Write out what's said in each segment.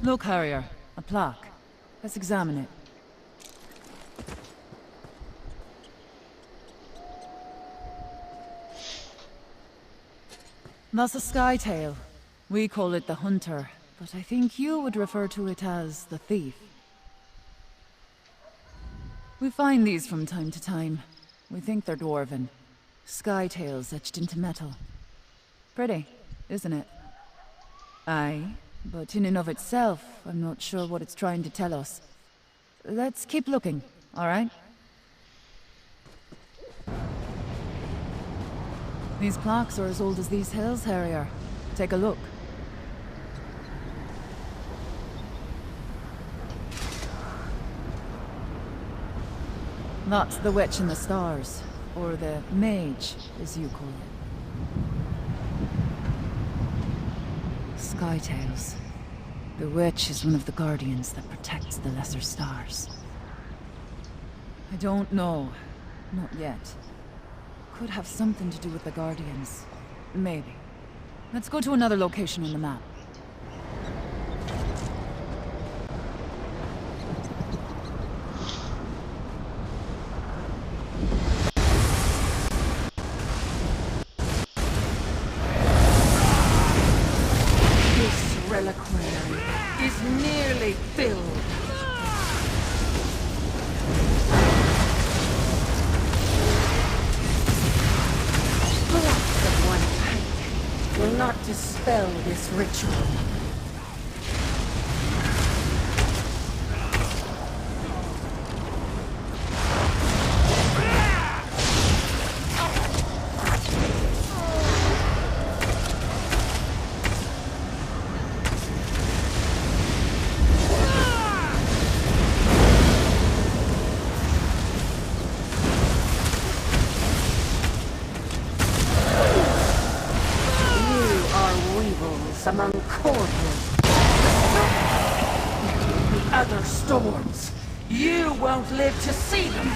Look, Harrier. A plaque. Let's examine it. That's a skytail. We call it the Hunter, but I think you would refer to it as the Thief. We find these from time to time. We think they're dwarven. Skytails etched into metal. Pretty, isn't it? Aye, but in and of itself, I'm not sure what it's trying to tell us. Let's keep looking, alright? These plaques are as old as these hills, Harrier. Take a look. That's the Witch in the Stars, or the Mage, as you call it. Skytails. The Witch is one of the Guardians that protects the Lesser Stars. I don't know. Not yet. Could have something to do with the Guardians. Maybe. Let's go to another location on the map. This reliquary is nearly filled. Will not dispel this ritual. Among corners. The other storms. You won't live to see them.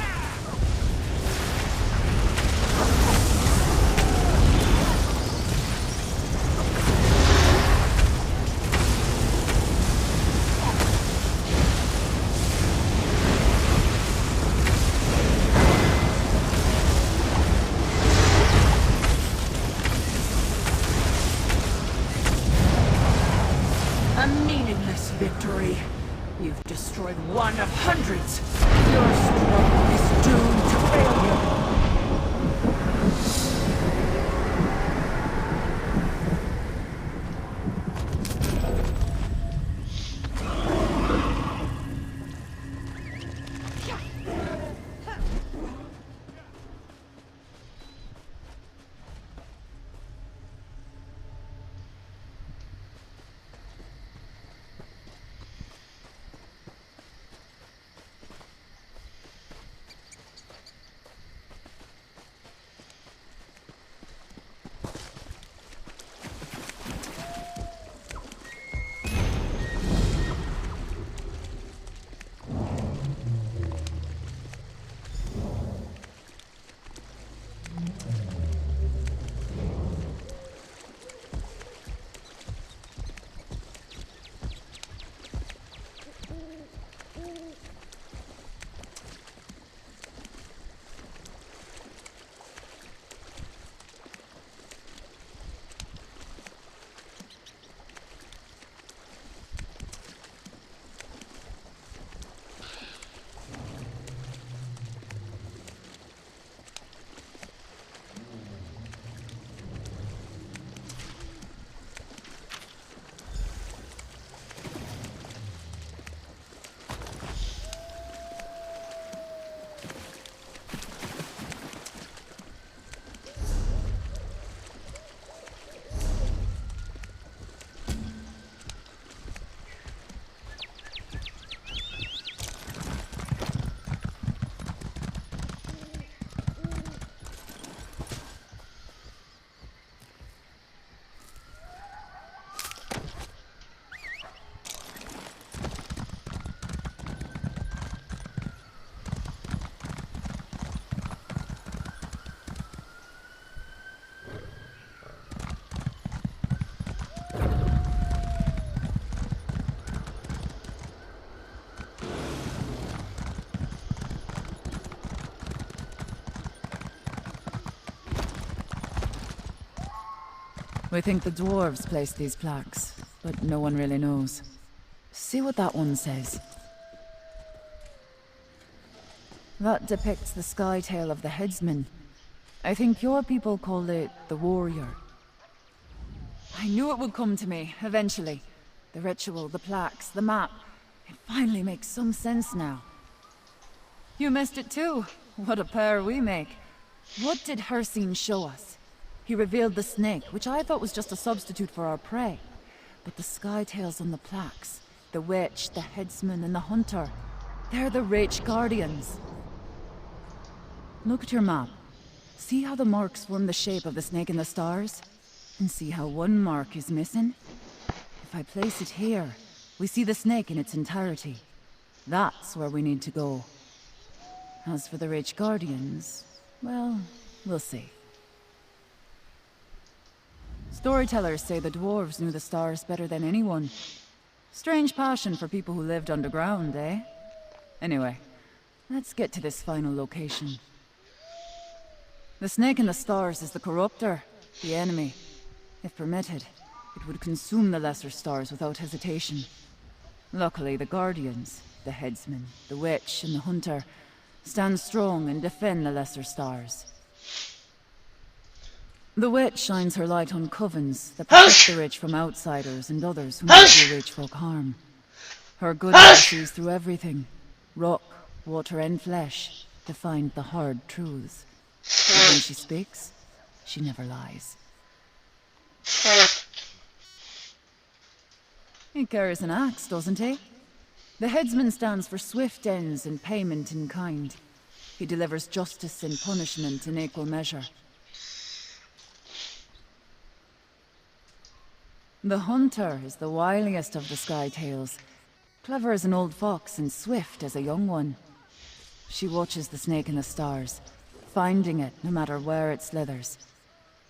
A meaningless victory. You've destroyed one of hundreds. Your struggle is doomed to failure. We think the dwarves placed these plaques, but no one really knows. See what that one says. That depicts the sky tail of the headsman. I think your people call it the warrior. I knew it would come to me, eventually. The ritual, the plaques, the map. It finally makes some sense now. You missed it too. What a pair we make. What did Hircine show us? He revealed the snake, which I thought was just a substitute for our prey. But the sky tails on the plaques, the witch, the headsman, and the hunter, they're the Wraith Guardians. Look at your map. See how the marks form the shape of the snake in the stars? And see how one mark is missing? If I place it here, we see the snake in its entirety. That's where we need to go. As for the Wraith Guardians, well, we'll see. Storytellers say the dwarves knew the stars better than anyone. Strange passion for people who lived underground, eh? Anyway, let's get to this final location. The snake in the stars is the corruptor, the enemy. If permitted, it would consume the lesser stars without hesitation. Luckily, the Guardians, the headsman, the witch, and the hunter, stand strong and defend the lesser stars. The witch shines her light on covens that protect the rich from outsiders and others who might do rich folk harm. Her goodness sees through everything, rock, water, and flesh, to find the hard truths. But when she speaks, she never lies. He carries an axe, doesn't he? The headsman stands for swift ends and payment in kind. He delivers justice and punishment in equal measure. The hunter is the wiliest of the sky tales. Clever as an old fox and swift as a young one. She watches the snake in the stars, finding it no matter where it slithers.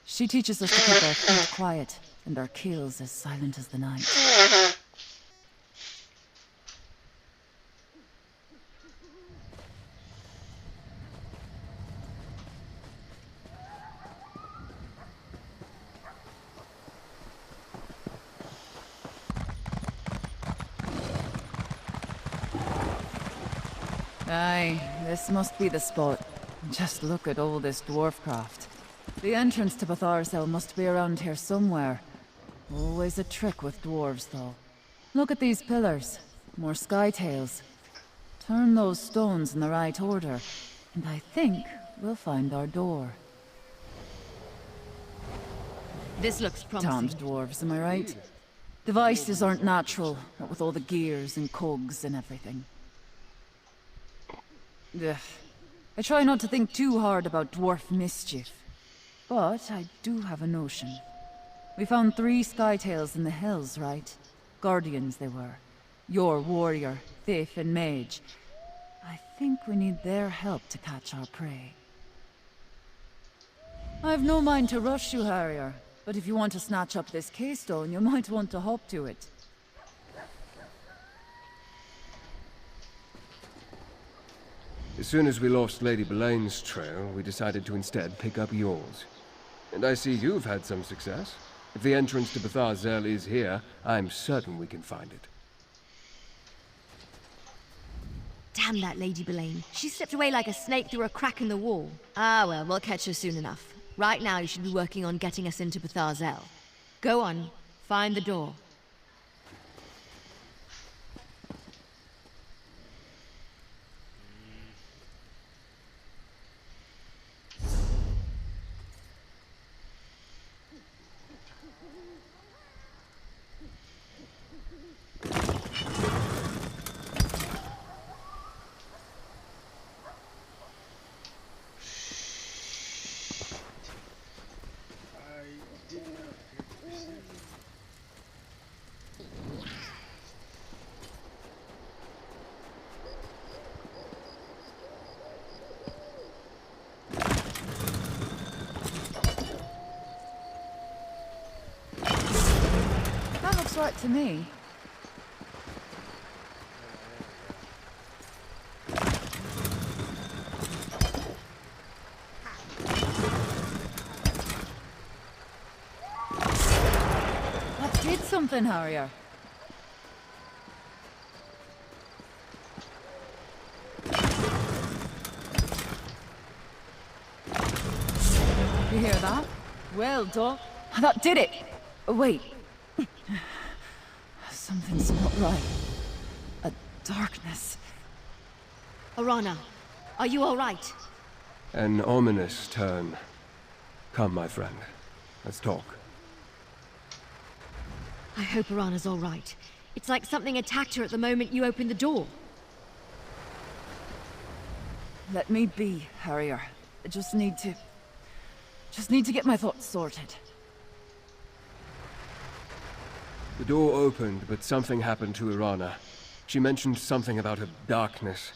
She teaches us to keep our feet quiet and our keels as silent as the night. Aye, this must be the spot. Just look at all this dwarfcraft. The entrance to Batharsel must be around here somewhere. Always a trick with dwarves, though. Look at these pillars. More sky tails. Turn those stones in the right order, and I think we'll find our door. This looks promising. Damned dwarves, am I right? Devices aren't natural, what with all the gears and cogs and everything. Ugh. I try not to think too hard about dwarf mischief. But I do have a notion. We found 3 skytails in the hills, right? Guardians they were. Your warrior, thief, and mage. I think we need their help to catch our prey. I've no mind to rush you, Harrier. But if you want to snatch up this keystone, you might want to hop to it. As soon as we lost Lady Belaine's trail, we decided to instead pick up yours. And I see you've had some success. If the entrance to Batharsel is here, I'm certain we can find it. Damn that Lady Belaine. She slipped away like a snake through a crack in the wall. Ah well, we'll catch her soon enough. Right now you should be working on getting us into Batharsel. Go on, find the door. Right to me. did something, Harrier. You hear that? Well done. That did it! Wait. Something's not right. A darkness. Arana, are you all right? An ominous turn. Come, my friend. Let's talk. I hope Arana's all right. It's like something attacked her at the moment you opened the door. Let me be, Harrier. I just need to get my thoughts sorted. The door opened, but something happened to Irana. She mentioned something about a darkness.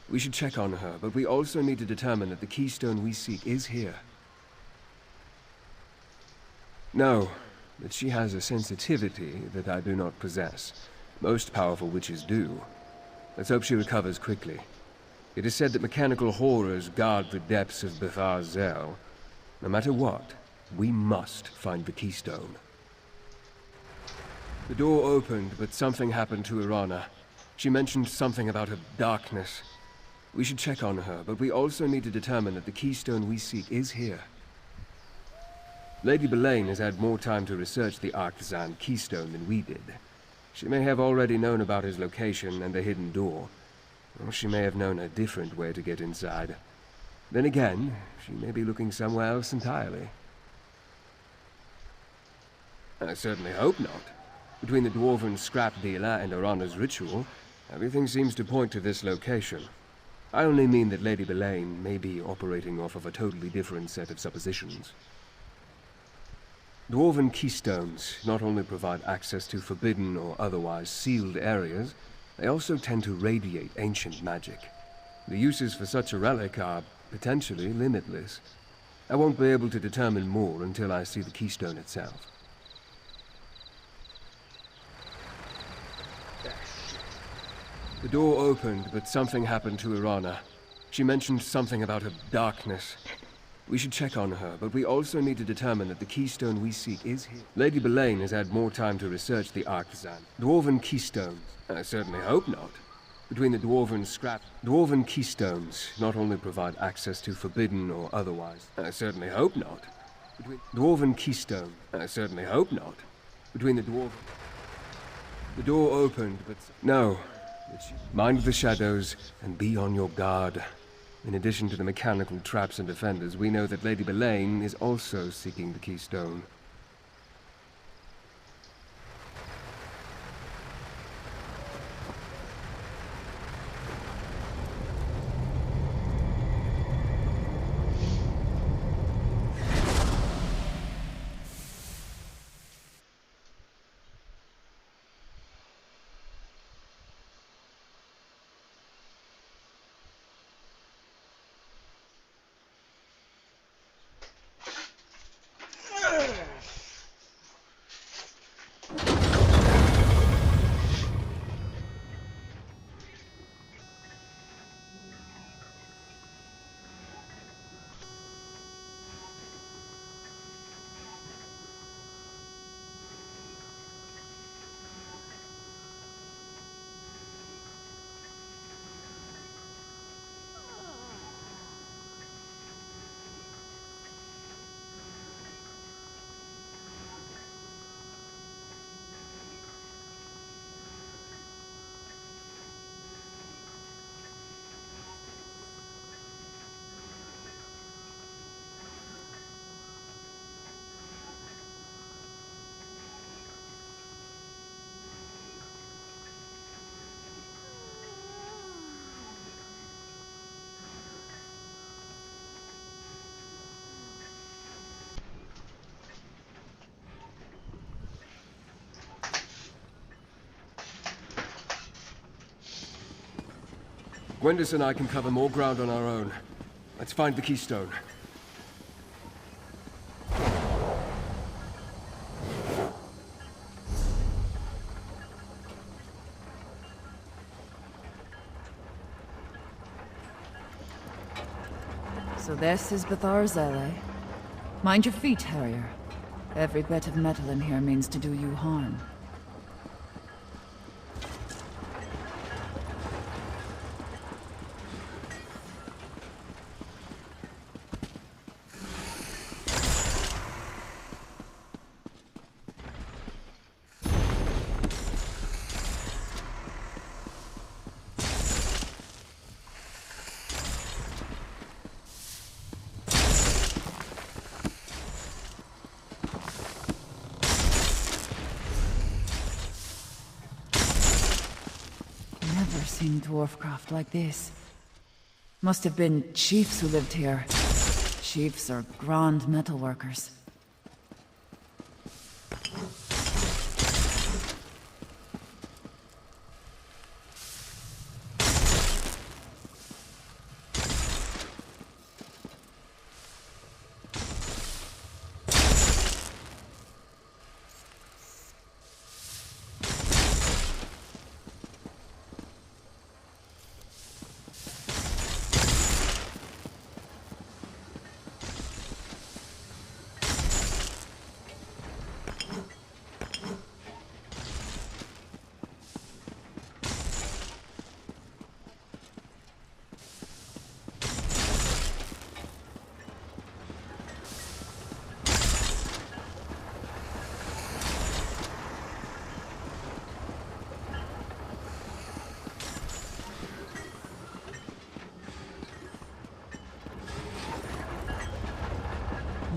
We should check on her, but we also need to determine that the keystone we seek is here. No, but she has a sensitivity that I do not possess. Most powerful witches do. Let's hope she recovers quickly. It is said that mechanical horrors guard the depths of Bethar Zel. No matter what, we must find the keystone. The door opened, but something happened to Irana. She mentioned something about a darkness. We should check on her, but we also need to determine that the keystone we seek is here. Lady Belaine has had more time to research the Arctazan keystone than we did. She may have already known about his location and the hidden door, or she may have known a different way to get inside. Then again, she may be looking somewhere else entirely. I certainly hope not. Between the dwarven scrap dealer and Arana's ritual, everything seems to point to this location. I only mean that Lady Belaine may be operating off of a totally different set of suppositions. Dwarven keystones not only provide access to forbidden or otherwise sealed areas, they also tend to radiate ancient magic. The uses for such a relic are potentially limitless. I won't be able to determine more until I see the keystone itself. The door opened, but something happened to Irana. She mentioned something about a darkness. We should check on her, but we also need to determine that the keystone we seek is here. Lady Belaine has had more time to research the Arctazan. Dwarven keystones. I certainly hope not. Between the dwarven keystones not only provide access to forbidden or otherwise. I certainly hope not. Dwarven keystone. I certainly hope not. Between the door opened, but no. Mind the shadows and be on your guard. In addition to the mechanical traps and defenders, we know that Lady Belaine is also seeking the keystone. Gwendis and I can cover more ground on our own. Let's find the keystone. So this is Bethar Zel, eh? Mind your feet, Harrier. Every bit of metal in here means to do you harm. Never seen dwarfcraft like this. Must have been chiefs who lived here. Chiefs are grand metalworkers.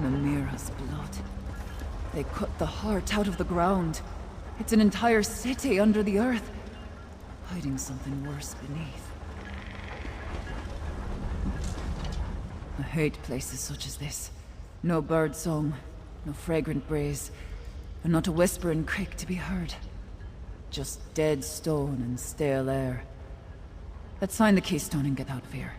Namira's blood. They cut the heart out of the ground. It's an entire city under the earth, hiding something worse beneath. I hate places such as this. No bird song, no fragrant breeze, and not a whisper in creek to be heard. Just dead stone and stale air. Let's find the keystone and get out of here.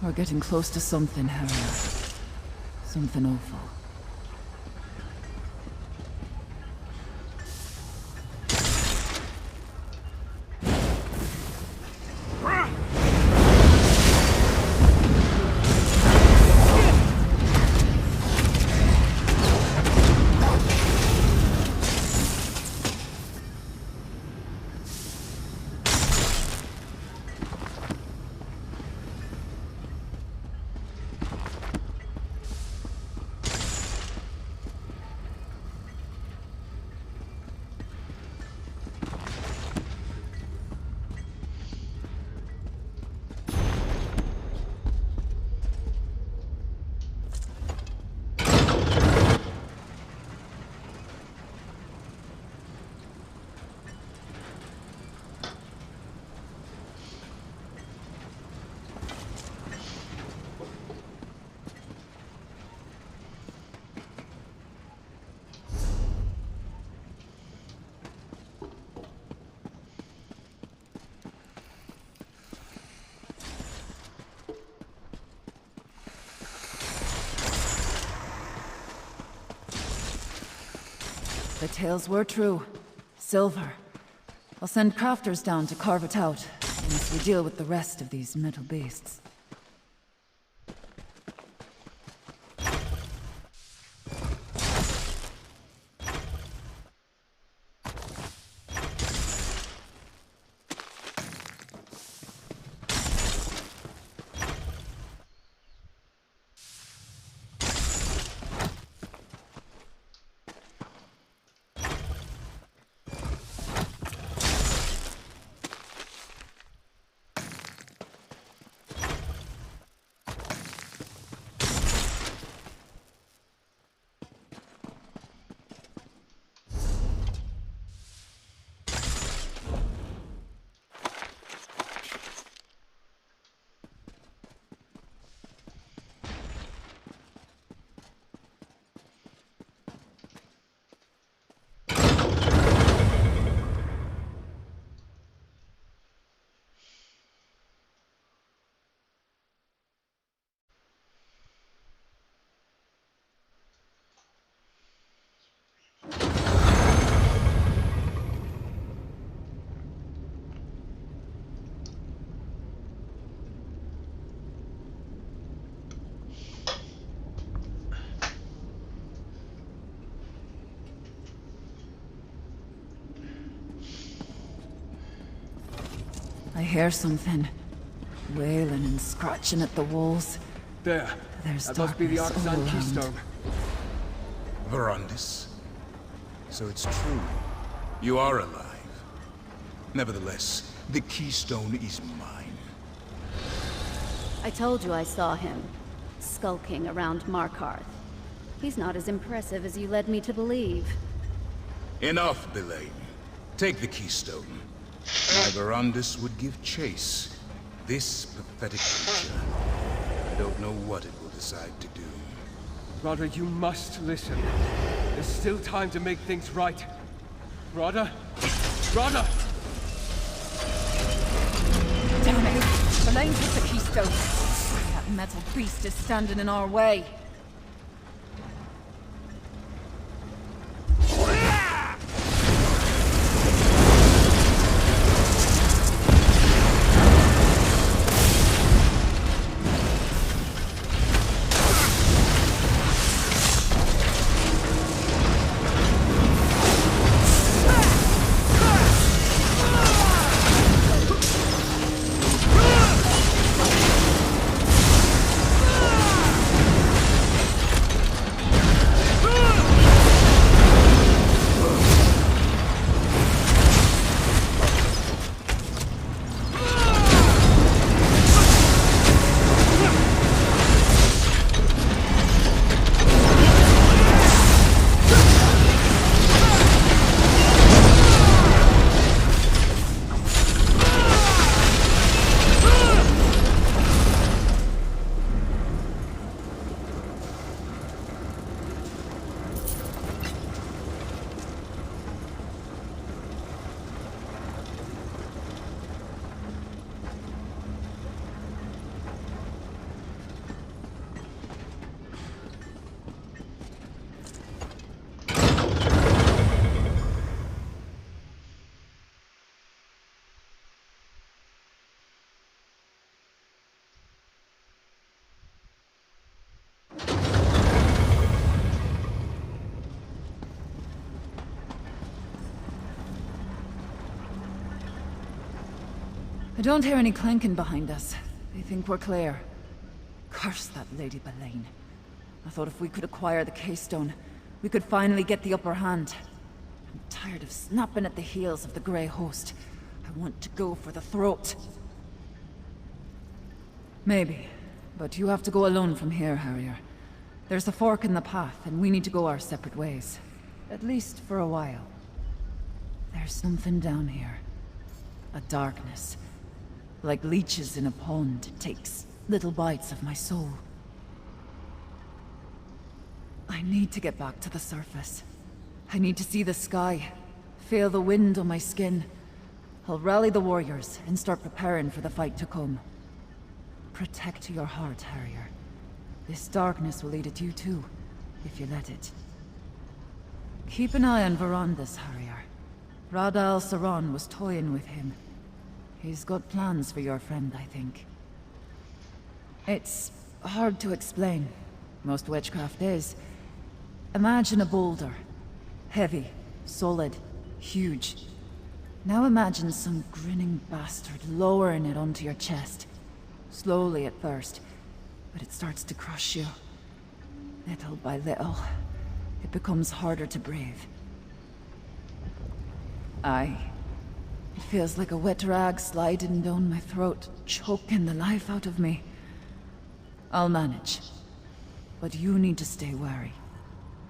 We're getting close to something, Harrier. Something awful. The tales were true. Silver. I'll send crafters down to carve it out, once we deal with the rest of these metal beasts. I hear something. Wailing and scratching at the walls. There. There's That must be the darkness all Artisan around. Keystone. Verandis. So it's true. You are alive. Nevertheless, the Keystone is mine. I told you I saw him, skulking around Markarth. He's not as impressive as you led me to believe. Enough, Belain. Take the Keystone. My Verandis would give chase. This pathetic creature. I don't know what it will decide to do. Rodder, you must listen. There's still time to make things right. Rodder? Rodder! Damn it! The lane's with the keystone. That metal beast is standing in our way. I don't hear any clanking behind us. They think we're clear. Curse that Lady Belain. I thought if we could acquire the Keystone, we could finally get the upper hand. I'm tired of snapping at the heels of the Grey Host. I want to go for the throat. Maybe, but you have to go alone from here, Harrier. There's a fork in the path, and we need to go our separate ways. At least for a while. There's something down here. A darkness. Like leeches in a pond, it takes little bites of my soul. I need to get back to the surface. I need to see the sky, feel the wind on my skin. I'll rally the warriors and start preparing for the fight to come. Protect your heart, Harrier. This darkness will eat at you too, if you let it. Keep an eye on Verandas, Harrier. Rada al-Saran was toying with him. He's got plans for your friend, I think. It's hard to explain. Most witchcraft is. Imagine a boulder. Heavy, solid, huge. Now imagine some grinning bastard lowering it onto your chest. Slowly at first, but it starts to crush you. Little by little, it becomes harder to breathe. Aye. It feels like a wet rag sliding down my throat, choking the life out of me. I'll manage. But you need to stay wary.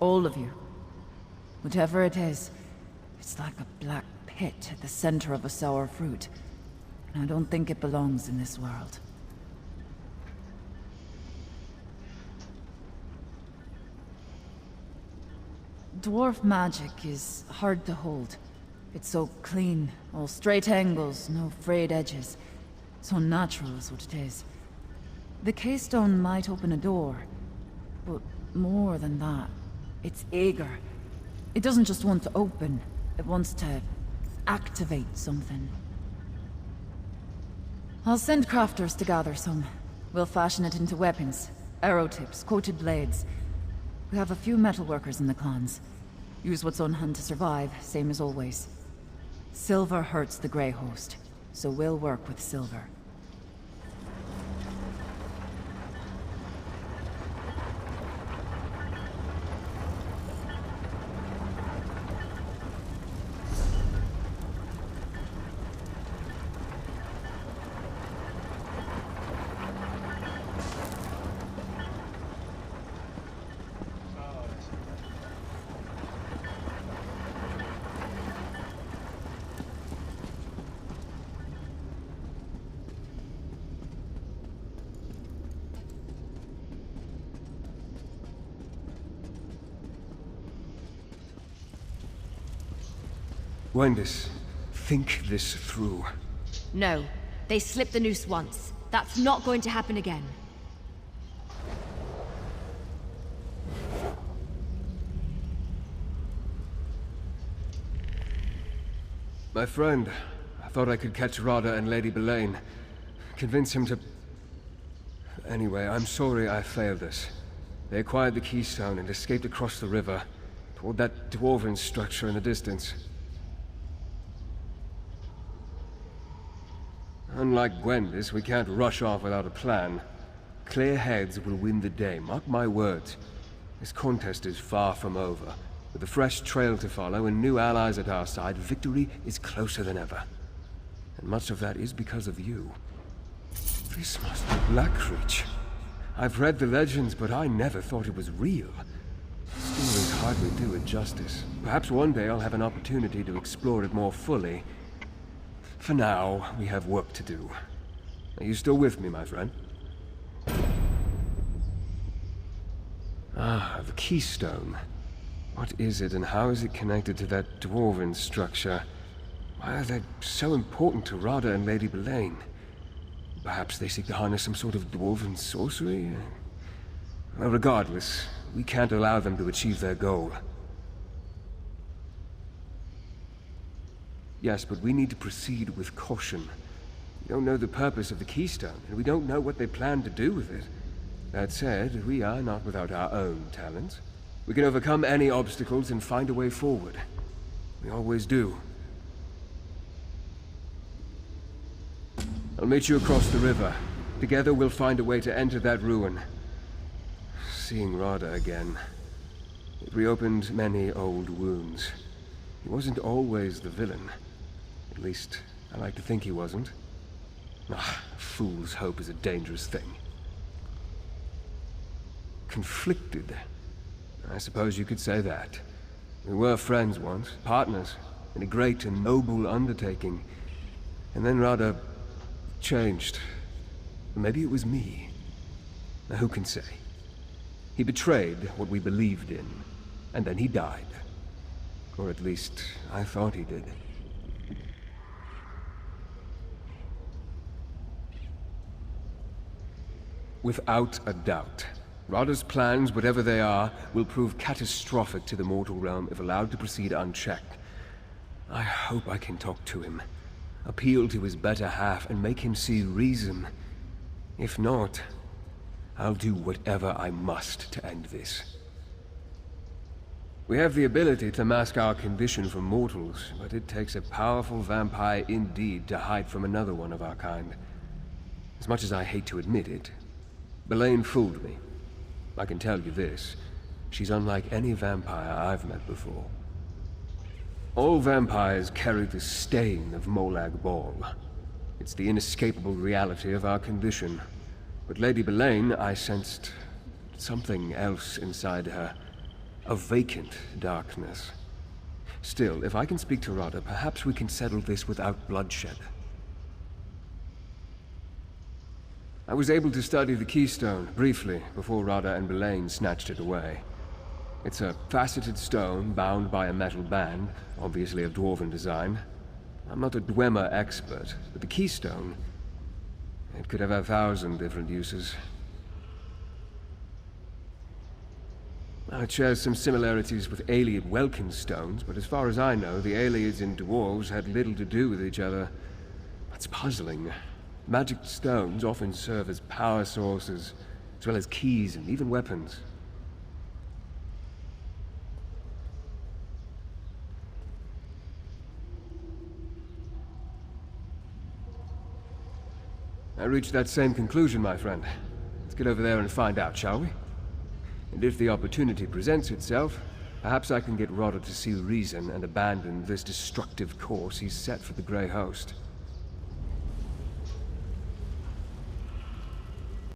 All of you. Whatever it is, it's like a black pit at the center of a sour fruit. And I don't think it belongs in this world. Dwarf magic is hard to hold. It's so clean, all straight angles, no frayed edges. So natural is what it is. The keystone might open a door, but more than that, it's eager. It doesn't just want to open, it wants to activate something. I'll send crafters to gather some. We'll fashion it into weapons, arrow tips, coated blades. We have a few metalworkers in the clans. Use what's on hand to survive, same as always. Silver hurts the Grey Host, so we'll work with silver. Gwendis, think this through. No. They slipped the noose once. That's not going to happen again. My friend, I thought I could catch Rada and Lady Belain. Convince him to... Anyway, I'm sorry I failed us. They acquired the keystone and escaped across the river, toward that dwarven structure in the distance. Unlike Gwendis, we can't rush off without a plan. Clear heads will win the day, mark my words. This contest is far from over. With a fresh trail to follow and new allies at our side, victory is closer than ever. And much of that is because of you. This must be Blackreach. I've read the legends, but I never thought it was real. Stories hardly do it justice. Perhaps one day I'll have an opportunity to explore it more fully. For now, we have work to do. Are you still with me, my friend? Ah, the keystone. What is it, and how is it connected to that dwarven structure? Why are they so important to Rada and Lady Belain? Perhaps they seek to harness some sort of dwarven sorcery? Well, regardless, we can't allow them to achieve their goal. Yes, but we need to proceed with caution. We don't know the purpose of the keystone, and we don't know what they plan to do with it. That said, we are not without our own talents. We can overcome any obstacles and find a way forward. We always do. I'll meet you across the river. Together we'll find a way to enter that ruin. Seeing Rada again, it reopened many old wounds. He wasn't always the villain. At least, I like to think he wasn't. Ah, fool's hope is a dangerous thing. Conflicted. I suppose you could say that. We were friends once, partners, in a great and noble undertaking. And then Rada changed. Maybe it was me. Now who can say? He betrayed what we believed in, and then he died. Or at least, I thought he did. Without a doubt. Rada's plans, whatever they are, will prove catastrophic to the mortal realm if allowed to proceed unchecked. I hope I can talk to him, appeal to his better half, and make him see reason. If not, I'll do whatever I must to end this. We have the ability to mask our condition from mortals, but it takes a powerful vampire indeed to hide from another one of our kind. As much as I hate to admit it, Belaine fooled me. I can tell you this, she's unlike any vampire I've met before. All vampires carry the stain of Molag Bal. It's the inescapable reality of our condition. But Lady Belaine, I sensed something else inside her. A vacant darkness. Still, if I can speak to Rada, perhaps we can settle this without bloodshed. I was able to study the keystone, briefly, before Rada and Belaine snatched it away. It's a faceted stone bound by a metal band, obviously of dwarven design. I'm not a Dwemer expert, but the keystone, it could have 1,000 different uses. Now, it shares some similarities with Ayleid Welkin stones, but as far as I know, the Ayleids and dwarves had little to do with each other. That's puzzling. Magic stones often serve as power sources, as well as keys and even weapons. I reached that same conclusion, my friend. Let's get over there and find out, shall we? And if the opportunity presents itself, perhaps I can get Rada to see reason and abandon this destructive course he's set for the Grey Host.